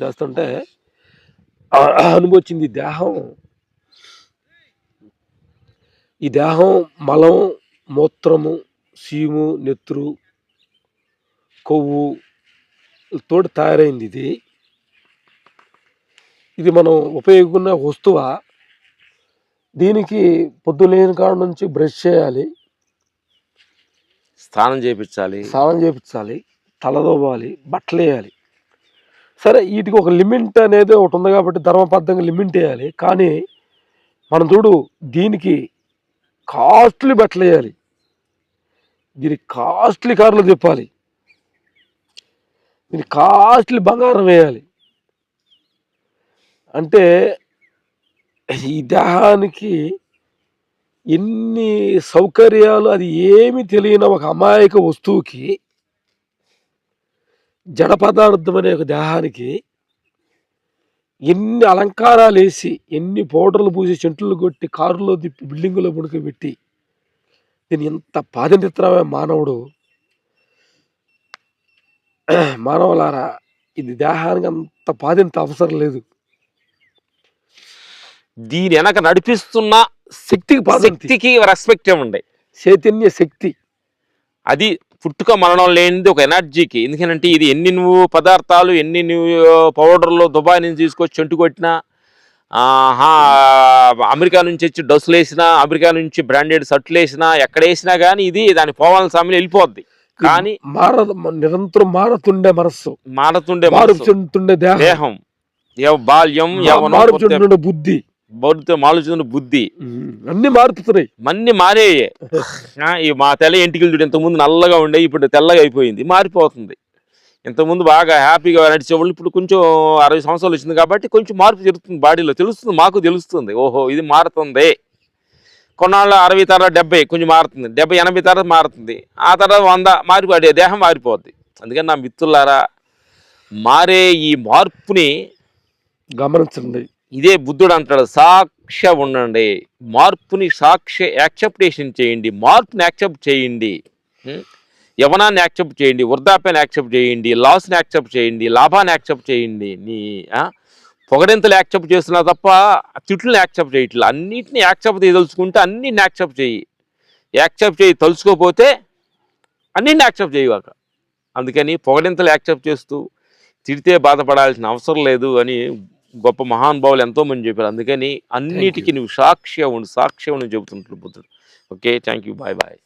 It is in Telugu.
చేస్తుంటే అనుభవం వచ్చింది. ఈ దేహం మలం, మూత్రము, సీము, నెత్తురు, కొవ్వు తోటి తయారైంది. ఇది మనం ఉపయోగించుకున్న వస్తువా? దీనికి పొద్దులేని కాడ నుంచి బ్రష్ చేయాలి, స్నానం చేయించాలి, తలదోవాలి, బట్టలు వేయాలి. సరే, వీటికి ఒక లిమిట్ అనేది ఒకటి ఉంది కాబట్టి ధర్మబద్ధంగా లిమిట్ వేయాలి. కానీ మనం చూడు, దీనికి కాస్ట్లీ బట్టలు వేయాలి, దీనికి కాస్ట్లీ కార్లు తిప్పాలి, దీనికి కాస్ట్లీ బంగారం వేయాలి. అంటే ఈ దేహానికి ఎన్ని సౌకర్యాలు, అది ఏమి తెలియని ఒక అమాయక వస్తువుకి, జడ పదార్థం అనే ఒక దేహానికి ఎన్ని అలంకారాలు వేసి, ఎన్ని పౌడర్లు పూసి, చెంట్లు కొట్టి, కారులో తిప్పి, బిల్డింగులో పుణుకబెట్టి, దీన్ని ఎంత పాదనిత్రమే మానవులారా, ఇది దేహానికి అంత పాదింత అవసరం లేదు. దీని వెనక నడిపిస్తున్న శక్తికి రెస్పెక్ట్ ఏముండే, చైతన్య శక్తి. అది పుట్టుక మరణం లేనిది ఒక ఎనర్జీకి. ఎందుకంటే ఇది ఎన్ని నువ్వు పదార్థాలు, ఎన్ని నువ్వు పౌడర్లు దుబాయ్ నుంచి తీసుకొచ్చి చెంటు కొట్టినా, అమెరికా నుంచి వచ్చి డ్రెస్సులు వేసినా, అమెరికా నుంచి బ్రాండెడ్ షర్ట్లు వేసినా, ఎక్కడ వేసినా కానీ ఇది దాని పోవాలని సమయంలో వెళ్ళిపోద్ది. కానీ నిరంతరం మారుతుండే మనస్సు, మారుతుండే దేహం, బాల్యం, బుద్ధి, బుద్ధి అన్ని మారుతున్నాయి. అన్ని మారేయే. ఈ మా తెల్ల ఎంటికలు చూడు, ఇంతకుముందు నల్లగా ఉండే, ఇప్పుడు తెల్లగా అయిపోయింది, మారిపోతుంది. ఇంతకుముందు బాగా హ్యాపీగా నడిచేవాళ్ళు ఇప్పుడు కొంచెం 60 సంవత్సరాలు వచ్చింది కాబట్టి కొంచెం మార్పు జరుగుతుంది బాడీలో, తెలుస్తుంది, మాకు తెలుస్తుంది. ఓహో, ఇది మారుతుంది. కొన్నాళ్ళు 60 తర్వాత 70 కొంచెం మారుతుంది, 70 80 తర్వాత మారుతుంది, ఆ తర్వాత 100 మారిపోయే దేహం మారిపోద్ది. అందుకని నా మిత్రులారా, మారే ఈ మార్పుని గమనించండి. ఇదే బుద్ధుడు అంటాడు, సాక్ష్య ఉండండి, మార్పుని యాక్సెప్టేషన్ చేయండి, మార్పుని యాక్సెప్ట్ చేయండి, యవనాన్ని యాక్సెప్ట్ చేయండి, వృద్ధాప్యాన్ని యాక్సెప్ట్ చేయండి, లాస్ని యాక్సెప్ట్ చేయండి, లాభాన్ని యాక్సెప్ట్ చేయండి. నీ పొగడెంతలు యాక్సెప్ట్ చేస్తున్నా తప్ప తిట్లని యాక్సెప్ట్ చేయట్లేదు. అన్నింటినీ యాక్సెప్ట్ చేయదలుచుకుంటే అన్నింటిని యాక్సెప్ట్ చేయి, తలుచుకోకపోతే అన్నింటిని యాక్సెప్ట్ చేయవాక. అందుకని పొగడెంతలు యాక్సెప్ట్ చేస్తూ తిడితే బాధపడాల్సిన అవసరం లేదు అని గొప్ప మహానుభావులు ఎంతోమంది చెప్పారు. అందుకని అన్నిటికీ నువ్వు సాక్ష్యం ఉండి చెబుతుంటాడు బుద్ధుడు. Okay, thank you, bye.